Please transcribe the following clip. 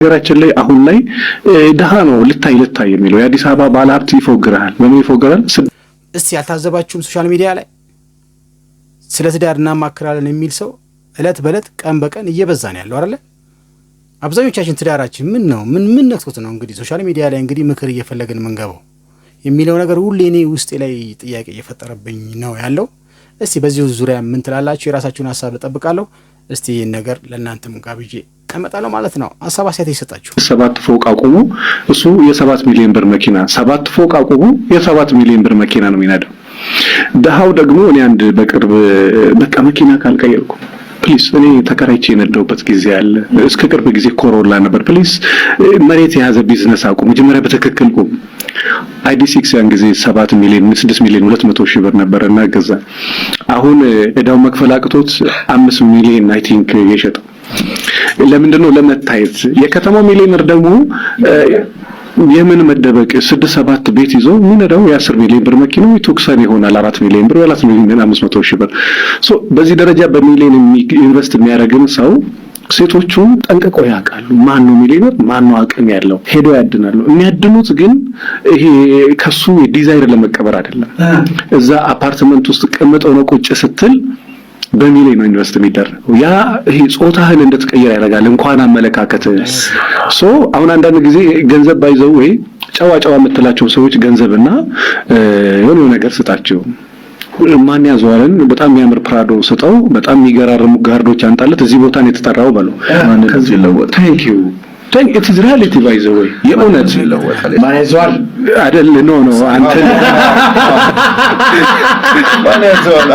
ሀገራችን ላይ አሁን ላይ ደሃ ነው ልታይ የሚለው የአዲስ አበባ ባለሀብት ይፎግራል። ምን ይፎግራል? እስቲ ያልታዘባችሁም ሶሻል ሚዲያ ላይ ስለ ትዳር እናማክራለን የሚል ሰው እለት በእለት ቀን በቀን እየበዛ ነው ያለው አይደል? አብዛኞቻችን ትዳራችን ምን ነው ምን ነክቶት ነው እንግዲህ ሶሻል ሚዲያ ላይ እንግዲህ ምክር እየፈለግን መንገበው የሚለው ነገር ሁሌ እኔ ውስጤ ላይ ጥያቄ እየፈጠረብኝ ነው ያለው። እስቲ በዚህ ዙሪያ ምን ትላላችሁ? የራሳችሁን ሐሳብ ተጠብቃለሁ። እስቲ ነገር ለእናንተም ጋብዤ እመጣለሁ ማለት ነው። ሐሳብ አስተያየት ይሰጣችሁ። 7 ፎቅ አቁሙ እሱ የ7 ሚሊዮን ብር መኪና 7 ፎቅ አቁሙ የ7 ሚሊዮን ብር መኪና ነው የሚነዳው። ደሃው ደግሞ እኔ አንድ በቅርብ በቃ መኪና ካልቀየርኩ ፕሊስ እኔ ተከራይቼ የነዳውበት ጊዜ አለ። እስከ ቅርብ ጊዜ ኮሮላ ነበር። ፕሊስ መሬት የያዘ ቢዝነስ አቁሙ። መጀመሪያ በትክክል ቁም። ID6 ያን ጊዜ 7 ሚሊዮን 6 ሚሊዮን 200 ሺህ ብር ነበርና ገዛ። አሁን እዳው መክፈል አቅቶት 5 ሚሊዮን አይ ቲንክ የሸጠው ለምንድነው? ለመታየት። የከተማው ሚሊዮነር ደግሞ የምን መደበቅ 6-7 ቤት ይዞ ምንዳው የ10 ሚሊዮን ብር መኪናው ይቶክሳን ይሆናል 4 ሚሊዮን ብር 4 ሚሊዮን 500 ሺህ ብር። በዚህ ደረጃ በሚሊዮን ኢንቨስት የሚያደርግን ሰው ሴቶቹ ጠንቅቀው ያውቃሉ። ማን ነው ሚሊዮነር፣ ማን ነው አቅም ያለው፣ ሄዶ ያድናሉ። የሚያድኑት ግን ይሄ ከሱ ዲዛይር ለመቀበር አይደለም። እዛ አፓርትመንት ውስጥ ቀምጠው ነው ቁጭ ስትል በሚሊዮን ነው ኢንቨስት የሚደረገው። ያ ይሄ ጾታህን እንድትቀየር ያደርጋል እንኳን አመለካከት። አሁን አንዳንድ ጊዜ ገንዘብ ባይዘው ወይ ጨዋ የምትላቸው ሰዎች ገንዘብና የሆነ ነገር ስጣቸው። ማን ያዘዋልን በጣም የሚያምር ፕራዶ ስጠው፣ በጣም የሚገራርሙ ጋርዶች አንጣለት፣ እዚህ ቦታ ነው የተጠራው በለው። ማን ከዚህ ለወጥ ታንክ ዩ it is reality by the way የእውነት ይለወጣል ማንያዟል አይደል? ኖ አንተ ማንያዟል